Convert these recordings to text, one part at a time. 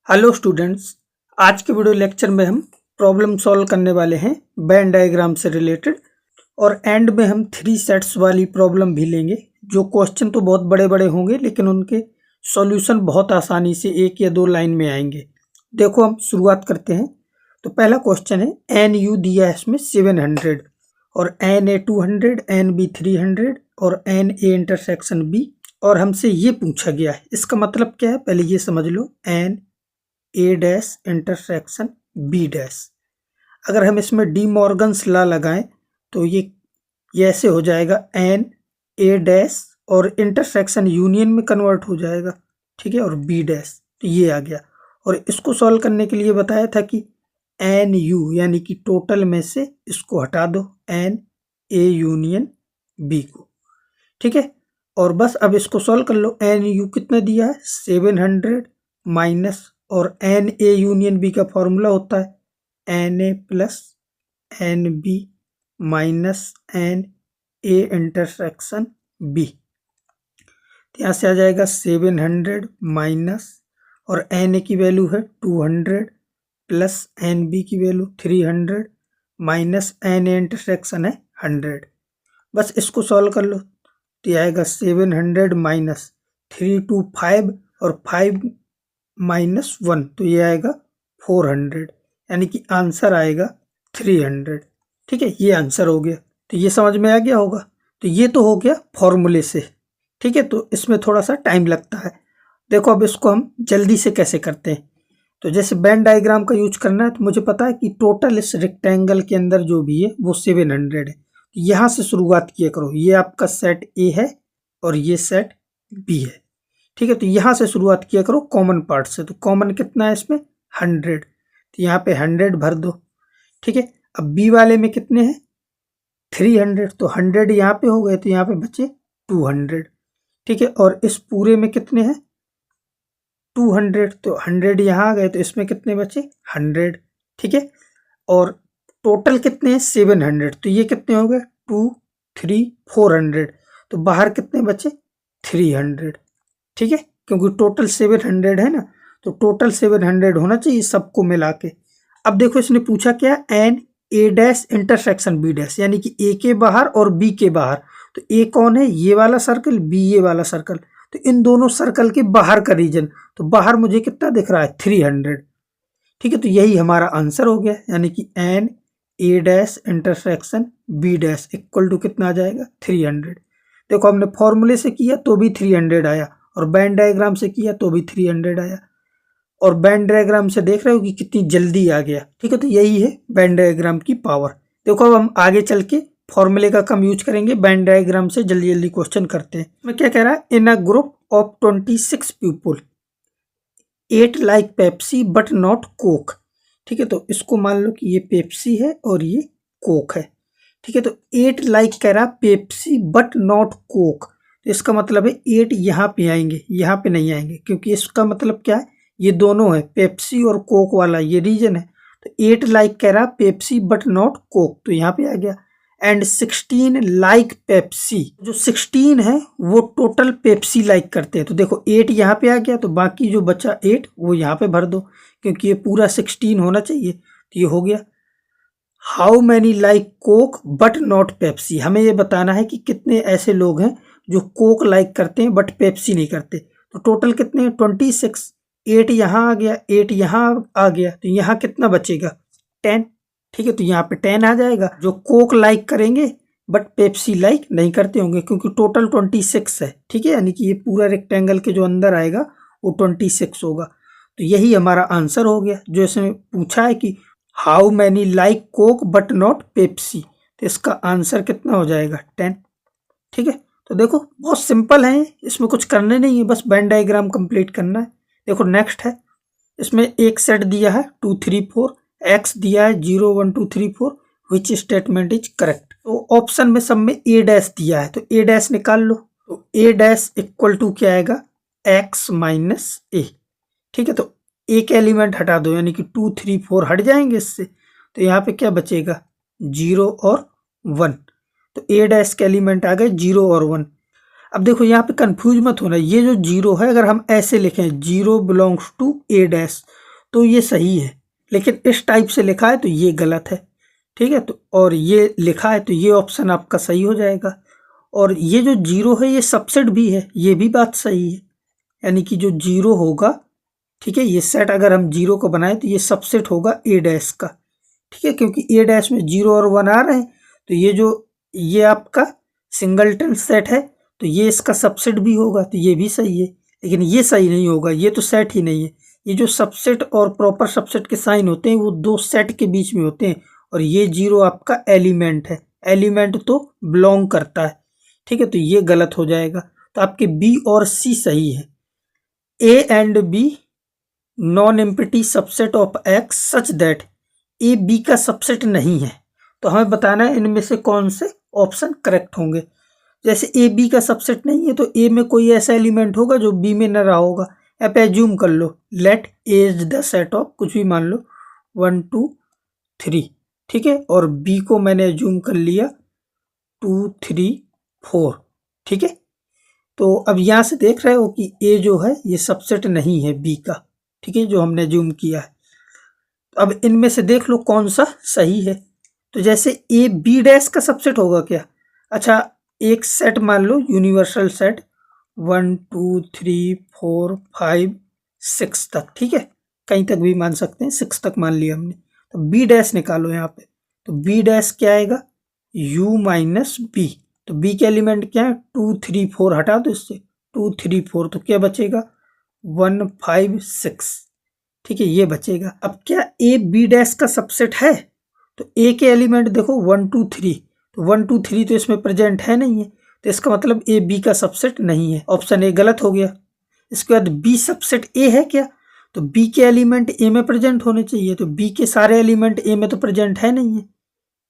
Hello students, आज के video lecture में हम प्रॉब्लम सॉल्व करने वाले हैं वेन डायग्राम से रिलेटेड। और एंड में हम 3 सेट्स वाली प्रॉब्लम भी लेंगे। जो क्वेश्चन तो बहुत बड़े बड़े होंगे लेकिन उनके सॉल्यूशन बहुत आसानी से 1 या 2 लाइन में आएंगे। देखो हम शुरुआत करते हैं। तो पहला क्वेश्चन है एन यू दिया है इसमें 700 और एन ए 200, एन बी 300 और एन ए इंटरसेक्शन बी। और हमसे ये पूछा गया है, इसका मतलब क्या है पहले ये समझ लो। N A dash intersection B dash. अगर हम इसमें डी मॉर्गन्स लॉ लगाएं तो ये ऐसे हो जाएगा एन ए डैश और इंटरसेक्शन यूनियन में कन्वर्ट हो जाएगा, ठीक है, और बी डैश। तो ये आ गया। और इसको सॉल्व करने के लिए बताया था कि एन यू यानी कि टोटल में से इसको हटा दो, एन ए यूनियन बी को, ठीक है। और बस अब इसको सॉल्व कर लो। एन यू कितना दिया है 700 माइनस, और एन ए यूनियन बी का फॉर्मूला होता है n A plus n B minus n A intersection B. यहाँ से आ जाएगा 700 माइनस, और एन ए की वैल्यू है 200 प्लस एन बी की value 300 minus n A intersection है 100। बस इसको सॉल्व कर लो तो आएगा 700 माइनस 3 2 5 और 5 माइनस 1, तो ये आएगा 400, यानी कि आंसर आएगा 300, ठीक है। ये आंसर हो गया। तो ये समझ में आ गया होगा। तो ये तो हो गया फॉर्मूले से, ठीक है। तो इसमें थोड़ा सा टाइम लगता है। देखो अब इसको हम जल्दी से कैसे करते हैं। तो जैसे वेन डायग्राम का यूज करना है, तो मुझे पता है कि टोटल इस रेक्टेंगल के अंदर जो भी है वो 700 है। तो यहाँ से शुरुआत किया करो। ये आपका सेट ए है और ये सेट बी है, ठीक है। तो यहाँ से शुरुआत किया करो कॉमन पार्ट से। तो कॉमन कितना है इसमें 100, तो यहाँ पे 100 भर दो, ठीक है। अब बी वाले में कितने हैं 300, तो 100 यहाँ पे हो गए, तो यहाँ पे बचे 200, ठीक है। और इस पूरे में कितने हैं 200, तो 100 यहाँ आ गए, तो इसमें कितने बचे 100, ठीक है। और टोटल कितने हैं 700, तो ये कितने हो गए 2 3 400, तो बाहर कितने बचे 300, ठीक है। क्योंकि टोटल 700 है ना, तो टोटल 700 होना चाहिए सबको मिला के। अब देखो इसने पूछा क्या, n A dash intersection B dash, यानी कि ए के बाहर और बी के बाहर। तो ए कौन है, ये वाला सर्कल, बी ये वाला सर्कल। तो इन दोनों सर्कल के बाहर का रीजन, तो बाहर मुझे कितना दिख रहा है 300, ठीक है। तो यही हमारा आंसर हो गया, यानी कि n A dash intersection B dash equal to कितना आ जाएगा 300। देखो हमने फॉर्मूले से किया तो भी 300 आया, और वेन डायग्राम से किया तो भी 300 आया, और वेन डायग्राम से देख रहे हो कि कितनी जल्दी आ गया, ठीक है। तो यही है वेन डायग्राम की पावर। देखो अब हम आगे चल के फॉर्मूले का कम यूज करेंगे, वेन डायग्राम से जल्दी जल्दी क्वेश्चन करते हैं। मैं क्या कह रहा है, in a group of 26 people 8 like Pepsi but not Coke, ठीक है। तो इसको मान लो कि ये पेप्सी है और ये कोक है, ठीक है। तो 8 लाइक कह रहा पेप्सी बट नॉट कोक, तो इसका मतलब है 8 यहाँ पे आएंगे, यहाँ पे नहीं आएंगे, क्योंकि इसका मतलब क्या है, ये दोनों है पेप्सी और कोक वाला ये रीजन है। तो 8 लाइक कह रहा पेप्सी बट नॉट कोक, तो यहाँ पे आ गया। एंड 16 लाइक पेप्सी, जो 16 है वो टोटल पेप्सी लाइक करते हैं। तो देखो 8 यहाँ पे आ गया, तो बाकी जो बचा 8 वो यहाँ पे भर दो, क्योंकि ये पूरा 16 होना चाहिए। तो ये हो गया। How many like Coke but not Pepsi, हमें ये बताना है कि कितने ऐसे लोग हैं जो कोक लाइक करते हैं बट पेप्सी नहीं करते। तो टोटल कितने हैं 26, 8 यहाँ आ गया, 8 यहाँ आ गया, तो यहाँ कितना बचेगा 10, ठीक है। तो यहाँ पे 10 आ जाएगा। जो कोक लाइक करेंगे बट पेप्सी लाइक नहीं करते होंगे, क्योंकि टोटल 26 है, ठीक है। यानी कि ये पूरा रेक्टेंगल के जो अंदर आएगा वो 26 होगा। तो यही हमारा आंसर हो गया। जो इसमें पूछा है कि how many like Coke but not Pepsi, तो इसका आंसर कितना हो जाएगा 10, ठीक है। तो देखो बहुत सिंपल है, इसमें कुछ करने नहीं है, बस वेन डायग्राम कंप्लीट करना है। देखो नेक्स्ट है, इसमें एक सेट दिया है 2 3 4, एक्स दिया है 0 1 2 3 4, विच स्टेटमेंट इज करेक्ट। तो ऑप्शन में सब में ए डैश दिया है, तो ए डैश निकाल लो। तो ए डैश इक्वल टू क्या आएगा एक्स माइनस ए, ठीक है। तो एक एलिमेंट हटा दो, यानी कि 2 3 4 हट जाएंगे इससे, तो यहाँ पे क्या बचेगा 0 और 1। तो ए डैश के एलिमेंट आ गए 0 और 1। अब देखो यहाँ पे कंफ्यूज मत होना, ये जो 0 है अगर हम ऐसे लिखें 0 बिलोंग्स टू ए डैश, तो ये सही है, लेकिन इस टाइप से लिखा है तो ये गलत है। ठीक है, तो और ये लिखा है तो ये ऑप्शन आपका सही हो जाएगा। और ये जो जीरो है ये सबसेट भी है, ये भी बात सही है, यानी कि जो जीरो होगा, ठीक है, ये सेट अगर हम जीरो को बनाए तो ये सबसेट होगा ए डैश का। ठीक है, क्योंकि ए डैश में जीरो और वन आ रहे हैं, तो ये आपका सिंगलटन सेट है, तो ये इसका सबसेट भी होगा, तो ये भी सही है। लेकिन ये सही नहीं होगा, ये तो सेट ही नहीं है। ये जो सबसेट और प्रॉपर सबसेट के साइन होते हैं वो दो सेट के बीच में होते हैं, और ये जीरो आपका एलिमेंट है, एलिमेंट तो बिलोंग करता है। ठीक है, तो ये गलत हो जाएगा। तो आपके बी और सी सही है। A and B non empty subset of X such that A B का सबसेट नहीं है। तो हमें बताना है इनमें से कौन से ऑप्शन करेक्ट होंगे। जैसे ए बी का सबसेट नहीं है तो ए में कोई ऐसा एलिमेंट होगा जो बी में न रहा होगा। आप एज्यूम कर लो, let A is the set of कुछ भी मान लो 1 2 3। ठीक है, और बी को मैंने एज्यूम कर लिया 2 3 4। ठीक है, तो अब यहाँ से देख रहे हो कि ए जो है ये सबसेट नहीं है बी का। ठीक है, जो हमने एज्यूम किया है। तो अब इनमें से देख लो कौन सा सही है। तो जैसे ए बी डैश का सबसेट होगा क्या? अच्छा, एक सेट मान लो, यूनिवर्सल सेट 1 2 3 4 5 6 तक। ठीक है, कहीं तक भी मान सकते हैं, 6 तक मान लिया हमने। तो बी डैश निकालो यहाँ पे। तो बी डैश क्या आएगा? u minus B. तो बी के एलिमेंट क्या है? 2 3 4 हटा दो इससे, 2 3 4, तो क्या बचेगा? 1 5 6। ठीक है, ये बचेगा। अब क्या ए बी डैश का सबसेट है? तो ए के एलिमेंट देखो 1 2 3, तो 1 2 3 तो इसमें प्रेजेंट है नहीं है, तो इसका मतलब ए बी का सबसेट नहीं है। ऑप्शन ए गलत हो गया। इसके बाद बी सबसेट ए है क्या? तो बी के एलिमेंट ए में प्रेजेंट होने चाहिए, तो बी के सारे एलिमेंट ए में तो प्रेजेंट है नहीं है।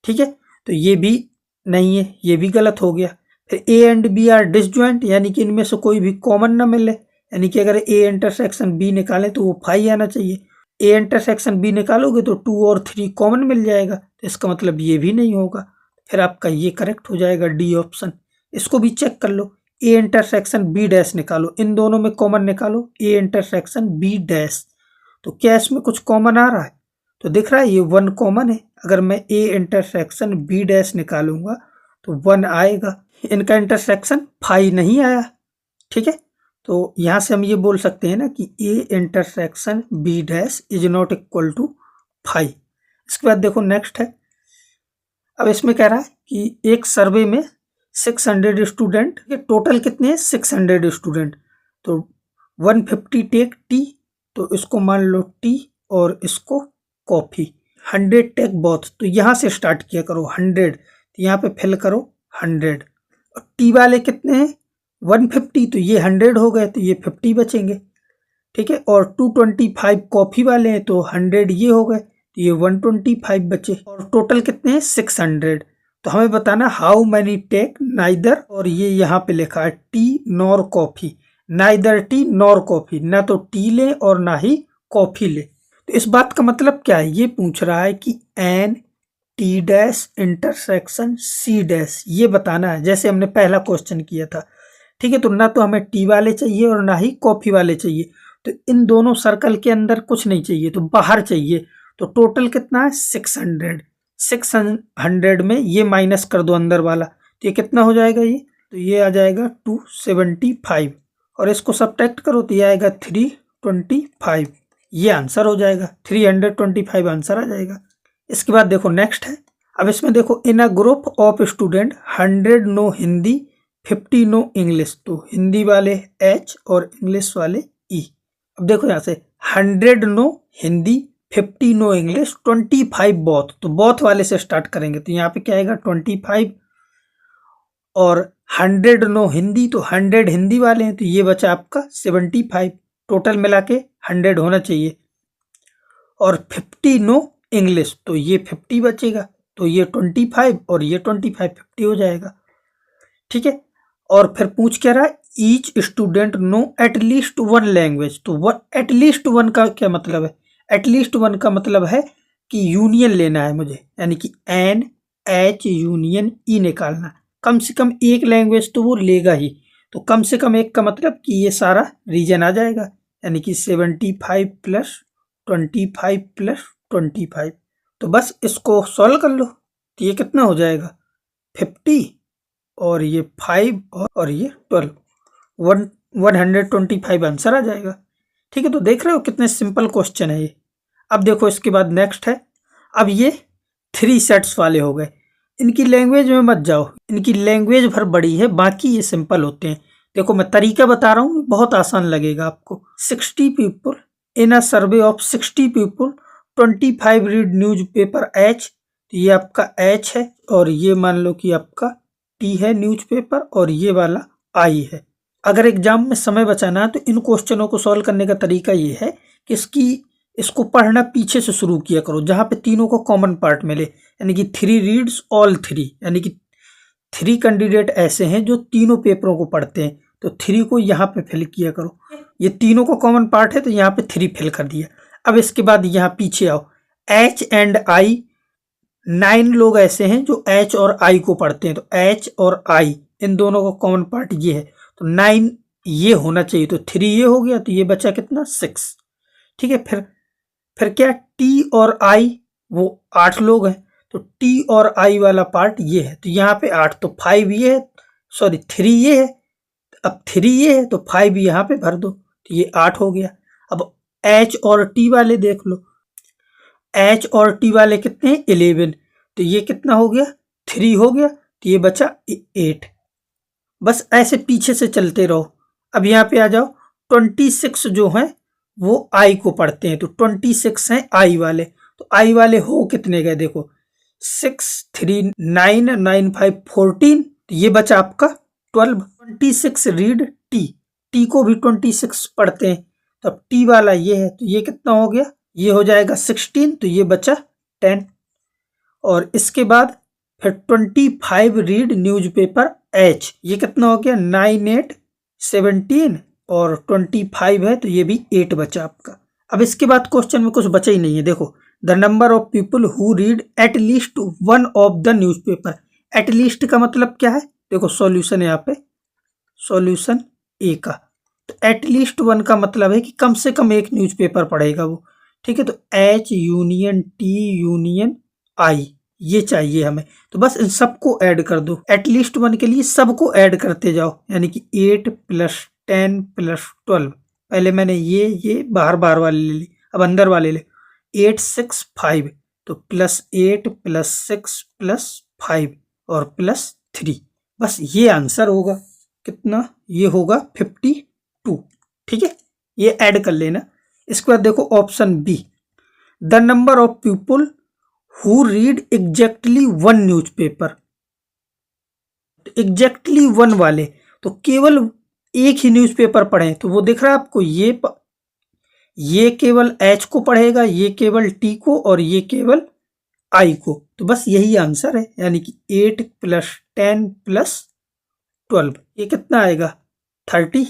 ठीक है, तो ये भी नहीं है, ये भी गलत हो गया। फिर A and B are disjoint, यानी कि इनमें से कोई भी कॉमन ना मिले, यानी कि अगर ए इंटरसेक्शन बी निकालें तो वो 5 आना चाहिए। ए इंटरसेक्शन बी निकालोगे तो 2 और 3 कॉमन मिल जाएगा, तो इसका मतलब ये भी नहीं होगा। फिर आपका ये करेक्ट हो जाएगा, डी ऑप्शन। इसको भी चेक कर लो, ए इंटरसेक्शन बी डैश निकालो, इन दोनों में कॉमन निकालो, ए इंटरसेक्शन बी डैश। तो क्या इसमें कुछ कॉमन आ रहा है? तो दिख रहा है ये 1 कॉमन है। अगर मैं ए इंटरसेक्शन बी डैश निकालूंगा तो 1 आएगा। इनका इंटरसेक्शन 5 नहीं आया। ठीक है, तो यहाँ से हम ये बोल सकते हैं ना कि A intersection B dash is not equal to 5। इसके बाद देखो नेक्स्ट है। अब इसमें कह रहा है कि एक सर्वे में 600 स्टूडेंट के टोटल कितने हैं? 600 स्टूडेंट। तो 150 टेक टी, तो इसको मान लो टी और इसको कॉफी। 100 टेक बोथ, तो यहाँ से स्टार्ट किया करो 100, तो यहाँ पे फिल करो 100। और टी वाले कितने हैं? 150, तो ये 100 हो गए, तो ये 50 बचेंगे। ठीक है, और 225 कॉफी वाले हैं, तो 100 ये हो गए, तो ये 125 बचे। और टोटल कितने हैं? 600। तो हमें बताना हाउ मैनी टेक नाइदर, और ये यहाँ पे लिखा है T nor coffee. Neither T nor coffee, ना तो टी ले और ना ही कॉफी ले। तो इस बात का मतलब क्या है? ये पूछ रहा है कि n T dash intersection C dash, ये बताना है, जैसे हमने पहला क्वेश्चन किया था। ठीक है, तो ना तो हमें टी वाले चाहिए और ना ही कॉफी वाले चाहिए, तो इन दोनों सर्कल के अंदर कुछ नहीं चाहिए, तो बाहर चाहिए। तो टोटल कितना है? 600। 600 में ये माइनस कर दो अंदर वाला, तो ये कितना हो जाएगा? ये तो ये आ जाएगा 275, और इसको सब्ट्रैक्ट करो तो ये आएगा 325। ये आंसर हो जाएगा, 325 आंसर आ जाएगा। इसके बाद देखो नेक्स्ट है। अब इसमें देखो, in a group of student 100 no Hindi 50 no English, तो हिंदी वाले एच और इंग्लिश वाले ई। अब देखो यहाँ से 100 no Hindi 50 no English 25 both, तो बोथ वाले से स्टार्ट करेंगे, तो यहाँ पे क्या आएगा? 25। और 100 नो हिंदी, तो 100 हिंदी वाले हैं, तो ये बचा आपका 75। टोटल मिला के 100 होना चाहिए। और 50 नो इंग्लिश, तो ये 50 बचेगा, तो ये 25 और ये 25, 50 हो जाएगा। ठीक है, और फिर पूछ क्या रहा है? Each student know at least 1 language, तो एटलीस्ट 1 का क्या मतलब है? एटलीस्ट 1 का मतलब है कि यूनियन लेना है मुझे, यानी कि एन एच यूनियन ई निकालना। कम से कम एक लैंग्वेज तो वो लेगा ही, तो कम से कम एक का मतलब कि ये सारा रीजन आ जाएगा, यानी कि 75 प्लस 25 प्लस 25। तो बस इसको सॉल्व कर लो तो ये कितना हो जाएगा 50 और ये 5 और ये 12, 125 आंसर आ जाएगा। ठीक है, तो देख रहे हो कितने सिंपल क्वेश्चन है ये। अब देखो इसके बाद नेक्स्ट है, अब ये 3 सेट्स वाले हो गए। इनकी लैंग्वेज में मत जाओ, इनकी लैंग्वेज भर बड़ी है, बाकी ये सिंपल होते हैं। देखो मैं तरीका बता रहा हूँ, बहुत आसान लगेगा आपको। 60 people in a survey of 60 people 25 read news paper H. तो ये आपका एच है और ये मान लो कि आपका टी है न्यूज पेपर और ये वाला आई है। अगर एग्जाम में समय बचाना है तो इन क्वेश्चनों को सॉल्व करने का तरीका ये है कि इसको पढ़ना पीछे से शुरू किया करो, जहां पे तीनों को कॉमन पार्ट मिले, यानी कि 3 रीड्स ऑल 3, यानी कि 3 कैंडिडेट ऐसे हैं जो तीनों पेपरों को पढ़ते हैं, तो 3 को यहाँ पे फिल किया करो। ये तीनों को कॉमन पार्ट है तो यहाँ पे 3 फिल कर दिया। अब इसके बाद यहाँ पीछे आओ, एच एंड आई, 9 लोग ऐसे हैं जो एच और आई को पढ़ते हैं, तो एच और आई इन दोनों का कॉमन पार्ट ये है, तो 9 ये होना चाहिए, तो 3 ये हो गया, तो ये बचा कितना 6। ठीक है, फिर क्या टी और आई वो 8 लोग हैं, तो टी और आई वाला पार्ट ये है, तो यहाँ पे 8, तो 5 ये है, सॉरी 3 ये है, अब 3 ये है तो 5 यहाँ पे भर दो, तो ये 8 हो गया। अब एच और टी वाले देख लो, एच और टी वाले कितने हैं 11, तो ये कितना हो गया 3 हो गया, तो ये बचा 8। बस ऐसे पीछे से चलते रहो। अब यहाँ पे आ जाओ, 26 जो हैं वो आई को पढ़ते हैं, तो 26 हैं आई वाले, तो आई वाले हो कितने गए देखो 6 3 9 9 5 14, तो ये बचा आपका 12। 26 रीड टी को भी 26 पढ़ते हैं, तो अब टी वाला ये है, तो ये कितना हो गया, ये हो जाएगा 16, तो ये बचा 10। और इसके बाद फिर 25 रीड न्यूज़पेपर एच, ये कितना हो गया 9 8 17 और 25 है, तो ये भी 8 बचा आपका। अब इसके बाद क्वेश्चन में कुछ बचा ही नहीं है। देखो, the number of people who read at least one of the newspaper. At least का मतलब क्या है, देखो सॉल्यूशन है यहाँ पे, सॉल्यूशन ए का, तो एट लीस्ट 1 का मतलब है कि कम से कम एक न्यूज़पेपर पढ़ेगा वो। ठीक है, तो एच यूनियन टी यूनियन आई ये चाहिए हमें, तो बस इन सबको ऐड कर दो। एटलीस्ट 1 के लिए सबको ऐड करते जाओ, यानी कि 8 + 10 + 12। पहले मैंने ये बाहर वाले ले ली, अब अंदर वाले ले, 8 6 5, तो +8 +6 +5 और +3। बस ये आंसर होगा कितना, ये होगा 52। ठीक है, ये ऐड कर लेना। इसके बाद देखो option B, the number of people who read exactly 1 newspaper. Exactly 1 वाले तो केवल एक ही न्यूज़पेपर पढ़े, तो वो दिख रहा है आपको, ये केवल एच को पढ़ेगा, ये केवल टी को और ये केवल आई को, तो बस यही आंसर है, यानी कि 8 + 10 + 12, ये कितना आएगा 30।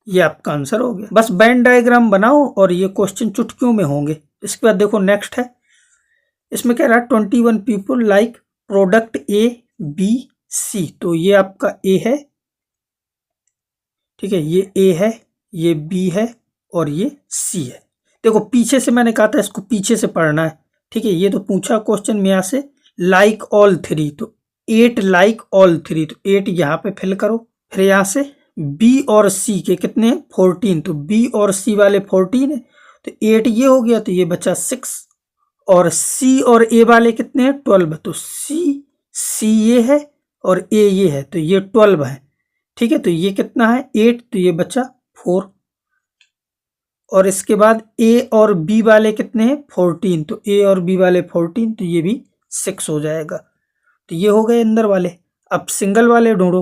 ये आपका आंसर हो गया। बस वेन डायग्राम बनाओ और ये क्वेश्चन चुटकियों में होंगे। इसके बाद देखो नेक्स्ट है, इसमें कह रहा है 21 people like product A B C, तो ये आपका ए है, ठीक है, ये ए है, ये बी है और ये सी है। देखो पीछे से मैंने कहा था इसको पीछे से पढ़ना है, ठीक है, ये तो पूछा क्वेश्चन में यहाँ से लाइक ऑल 3, तो 8 लाइक ऑल 3, तो 8 यहाँ पे फिल करो। फिर यहाँ से बी और सी के कितने हैं 14, तो बी और सी वाले 14 है, तो 8 ये हो गया, तो ये बचा 6। और सी और ए वाले कितने हैं 12, तो सी ये है और ए ये है, तो ये 12 है। ठीक है, तो ये कितना है 8, तो ये बचा 4। और इसके बाद ए और बी वाले कितने हैं 14, तो ए और बी वाले 14, तो ये भी 6 हो जाएगा। तो ये हो गए अंदर वाले। अब सिंगल वाले ढूंढो,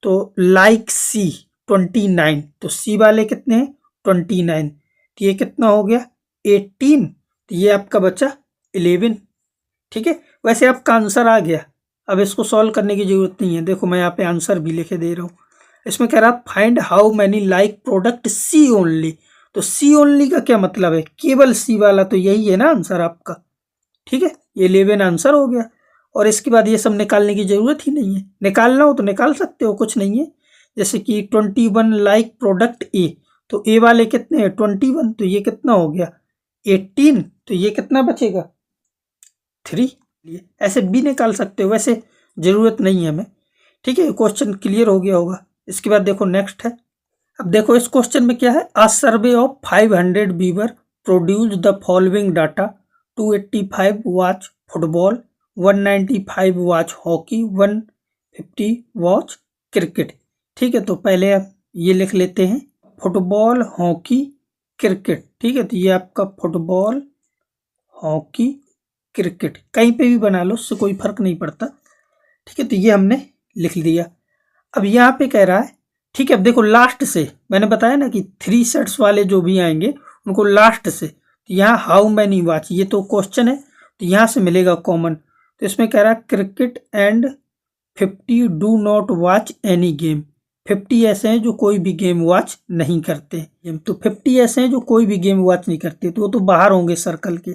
तो लाइक सी 29, तो सी वाले कितने हैं 29, तो ये कितना हो गया 18, तो ये आपका बचा 11। ठीक है, वैसे आपका आंसर आ गया, अब इसको सॉल्व करने की जरूरत नहीं है। देखो मैं यहाँ पे आंसर भी लिखे दे रहा हूँ। इसमें कह रहा find how many like product C only, तो सी ओनली का क्या मतलब है, केवल सी वाला, तो यही है ना आंसर आपका। ठीक है, ये 11 आंसर हो गया। और इसके बाद ये सब निकालने की जरूरत ही नहीं है, निकालना हो तो निकाल सकते हो, कुछ नहीं है। जैसे कि 21 लाइक प्रोडक्ट ए, तो ए वाले कितने हैं 21, तो ये कितना हो गया 18, तो ये कितना बचेगा 3। ऐसे भी निकाल सकते हो, वैसे जरूरत नहीं है हमें। ठीक है, क्वेश्चन क्लियर हो गया होगा। इसके बाद देखो नेक्स्ट है। अब देखो इस क्वेश्चन में क्या है, a survey of 500 viewer produce the following data, 285 watch football, 195 watch hockey, 150 watch cricket. ठीक है, तो पहले आप ये लिख लेते हैं, फुटबॉल, हॉकी, क्रिकेट। ठीक है, तो ये आपका फुटबॉल, हॉकी, क्रिकेट, कहीं पे भी बना लो, उससे कोई फर्क नहीं पड़ता। ठीक है, तो ये हमने लिख दिया। अब यहाँ पे कह रहा है, ठीक है, अब देखो लास्ट से, मैंने बताया ना कि 3 सेट्स वाले जो भी आएंगे उनको लास्ट से, तो यहाँ हाउ मैनी वॉच, ये तो क्वेश्चन है, तो यहाँ से मिलेगा कॉमन। तो इसमें कह रहा है cricket and 50 do not watch any game. 50 ऐसे हैं जो कोई भी गेम वॉच नहीं करते। तो 50 ऐसे हैं जो कोई भी गेम वॉच नहीं करते, तो वो तो बाहर होंगे सर्कल के।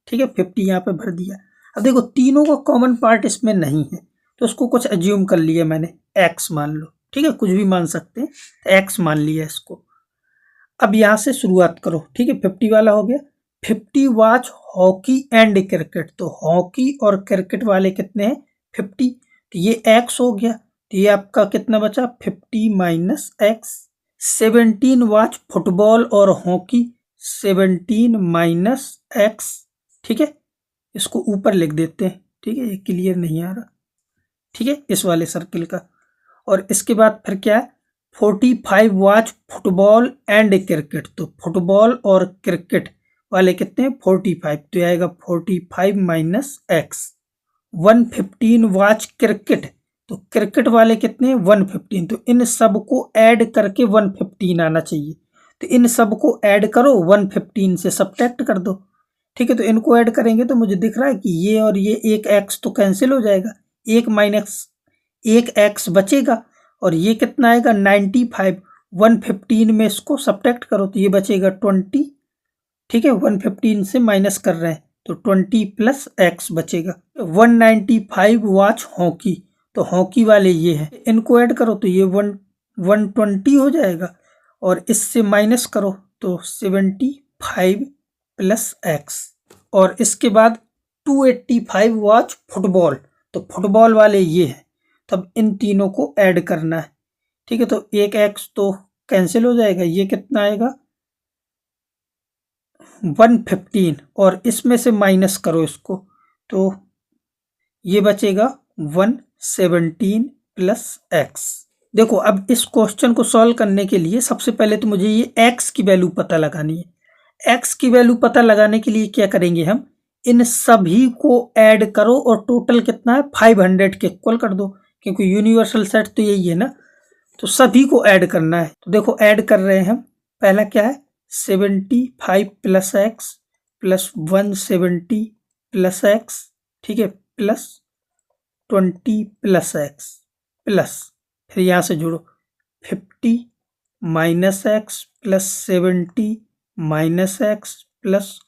ठीक है, 50 यहाँ पे भर दिया। अब देखो तीनों का कॉमन पार्ट इसमें नहीं है, तो उसको कुछ एज्यूम कर लिया मैंने, एक्स मान लो। ठीक है, कुछ भी मान सकते हैं, एक्स मान लिया इसको। अब यहाँ से शुरुआत करो। ठीक है, 50 वाला हो गया। 50 वॉच हॉकी एंड क्रिकेट, तो हॉकी और क्रिकेट वाले कितने हैं 50, तो ये एक्स हो गया। तो ये आपका कितना बचा 50 माइनस एक्स। 17 वॉच फुटबॉल और हॉकी, 17 माइनस एक्स। ठीक है, इसको ऊपर लिख देते हैं। ठीक है, ये क्लियर नहीं आ रहा। ठीक है, इस वाले सर्किल का। और इसके बाद फिर क्या है, 45 वॉच फुटबॉल एंड क्रिकेट, तो फुटबॉल और क्रिकेट वाले कितने हैं 45, तो आएगा 45 माइनस एक्स। 115 वॉच क्रिकेट, तो क्रिकेट वाले कितने हैं 115, तो इन सब को ऐड करके 115 आना चाहिए। तो इन सब को ऐड करो, 115 से सब्ट्रैक्ट कर दो। ठीक है, तो इनको ऐड करेंगे तो मुझे दिख रहा है कि ये और ये एक एक्स तो कैंसिल हो जाएगा, एक माइनस एक एक्स बचेगा, और ये कितना आएगा 95। 115 में इसको सब्ट्रैक्ट करो तो ये बचेगा 20। ठीक है, 115 से माइनस कर रहे हैं तो 20 प्लस एक्स बचेगा। 195 वॉच हॉकी, तो हॉकी वाले ये हैं, इनको ऐड करो तो ये 120 हो जाएगा, और इससे माइनस करो तो 75 प्लस एक्स। और इसके बाद 285 वॉच फुटबॉल, तो फुटबॉल वाले ये हैं, तब इन तीनों को ऐड करना है। ठीक है, तो एक एक्स तो कैंसिल हो जाएगा, ये कितना आएगा 115, और इसमें से माइनस करो इसको तो ये बचेगा 117 प्लस एक्स। देखो अब इस क्वेश्चन को सॉल्व करने के लिए सबसे पहले तो मुझे ये एक्स की वैल्यू पता लगानी है। एक्स की वैल्यू पता लगाने के लिए क्या करेंगे, हम इन सभी को ऐड करो और टोटल कितना है 500 के इक्वल कर दो, क्योंकि यूनिवर्सल सेट तो यही है ना, तो सभी को ऐड करना है। तो देखो ऐड कर रहे हैं हम, पहला क्या है 75 plus x plus 170 plus x, ठीक है, प्लस 20 प्लस एक्स, प्लस फिर यहाँ से जोड़ो 50 minus x plus 70 minus x plus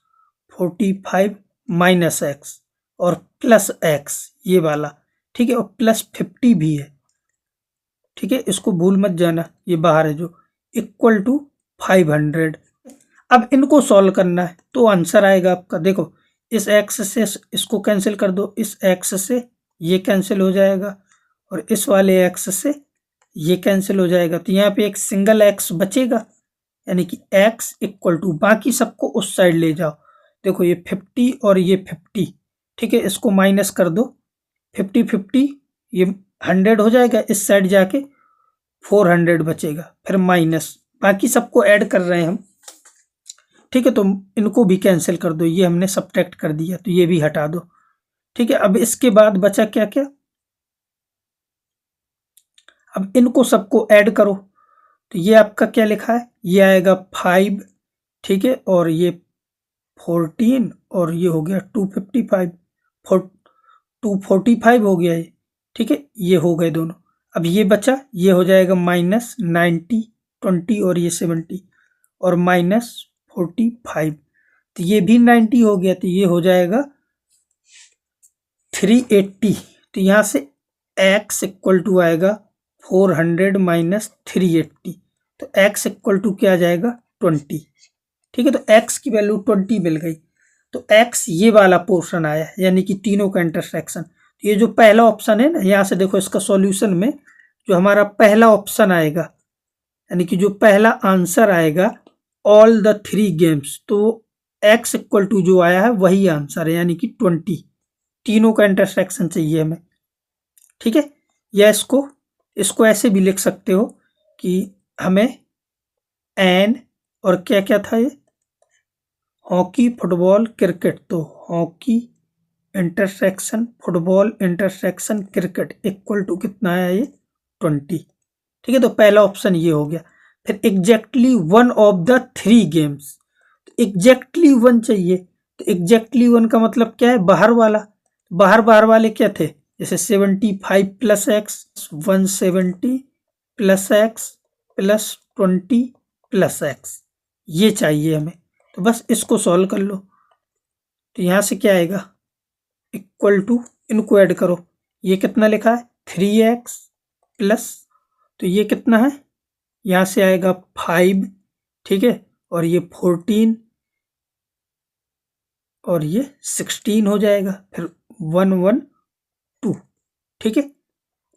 45 minus x और प्लस एक्स ये वाला। ठीक है, और प्लस 50 भी है। ठीक है, इसको भूल मत जाना, ये बाहर है जो, इक्वल टू 500। अब इनको सॉल्व करना है तो आंसर आएगा आपका, देखो इस एक्स से इसको कैंसिल कर दो, इस एक्स से ये कैंसिल हो जाएगा, और इस वाले एक्स से ये कैंसिल हो जाएगा, तो यहाँ पे एक सिंगल एक्स बचेगा, यानी कि एक्स इक्वल टू, बाकी सबको उस साइड ले जाओ। देखो ये 50 और ये 50, ठीक है, इसको माइनस कर दो, 50 ये 100 हो जाएगा, इस साइड जाके 400 बचेगा, फिर माइनस, बाकी सबको ऐड कर रहे हैं हम। ठीक है, तो इनको भी कैंसिल कर दो, ये हमने सब्ट्रैक्ट कर दिया तो ये भी हटा दो। ठीक है, अब इसके बाद बचा क्या क्या, अब इनको सबको ऐड करो, तो ये आपका क्या लिखा है, ये आएगा 5, ठीक है, और ये 14 और ये हो गया 255, 245 हो गया ये। ठीक है, ये हो गए दोनों। अब ये बचा, ये हो जाएगा माइनस 90, 20 और ये 70 और माइनस 45, तो ये भी 90 हो गया, तो ये हो जाएगा 380। तो यहाँ से x इक्वल टू आएगा 400 माइनस 380, तो x इक्वल टू क्या आ जाएगा 20। ठीक है, तो x की वैल्यू 20 मिल गई, तो x ये वाला पोर्शन आया, यानी कि तीनों का इंटरसेक्शन। तो ये जो पहला ऑप्शन है ना, यहाँ से देखो इसका सॉल्यूशन में जो हमारा पहला ऑप्शन आएगा, यानी कि जो पहला आंसर आएगा ऑल द 3 गेम्स, तो x इक्वल टू जो आया है वही आंसर है, यानी कि 20। तीनों का इंटरसेक्शन चाहिए हमें, ठीक है। या इसको ऐसे भी लिख सकते हो कि हमें एंड और क्या क्या था ये, हॉकी फुटबॉल क्रिकेट, तो hockey intersection football intersection cricket equal to कितना है ये 20, ठीक है। तो पहला ऑप्शन ये हो गया। फिर exactly one of the 3 games, तो एग्जैक्टली वन चाहिए, तो एग्जैक्टली वन का मतलब क्या है, बाहर वाला। बाहर वाले क्या थे, जैसे 75 plus x, 170 plus x plus 20 plus x, ये चाहिए हमें। तो बस इसको सॉल्व कर लो, तो यहाँ से क्या आएगा, इक्वल टू, इनको ऐड करो, ये कितना लिखा है 3x प्लस, तो ये कितना है, यहाँ से आएगा 5, ठीक है, और ये 14 और ये 16 हो जाएगा, फिर 112, ठीक है,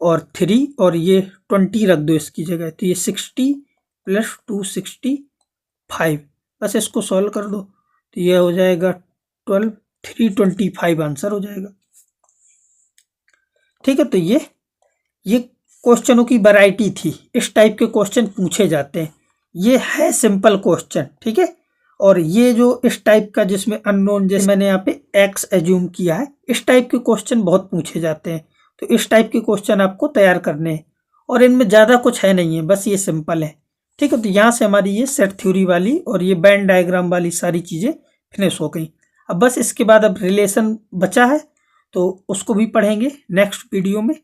और 3 और ये 20 रख दो इसकी जगह, तो ये 60 प्लस 265, बस इसको सॉल्व कर दो, तो ये हो जाएगा 12, 325 आंसर हो जाएगा, ठीक है। तो ये क्वेश्चनों की वैरायटी थी, इस टाइप के क्वेश्चन पूछे जाते हैं, ये है सिंपल क्वेश्चन, ठीक है। और ये जो इस टाइप का जिसमें अननोन, जैसे मैंने यहाँ पे एक्स एज्यूम किया है, इस टाइप के क्वेश्चन बहुत पूछे जाते हैं, तो इस टाइप के क्वेश्चन आपको तैयार करने हैं, और इनमें ज़्यादा कुछ है नहीं है, बस ये सिंपल है, ठीक है। तो यहाँ से हमारी ये सेट थ्योरी वाली और ये वेन डायग्राम वाली सारी चीज़ें फिनिश हो गई। अब बस इसके बाद अब रिलेशन बचा है, तो उसको भी पढ़ेंगे नेक्स्ट वीडियो में।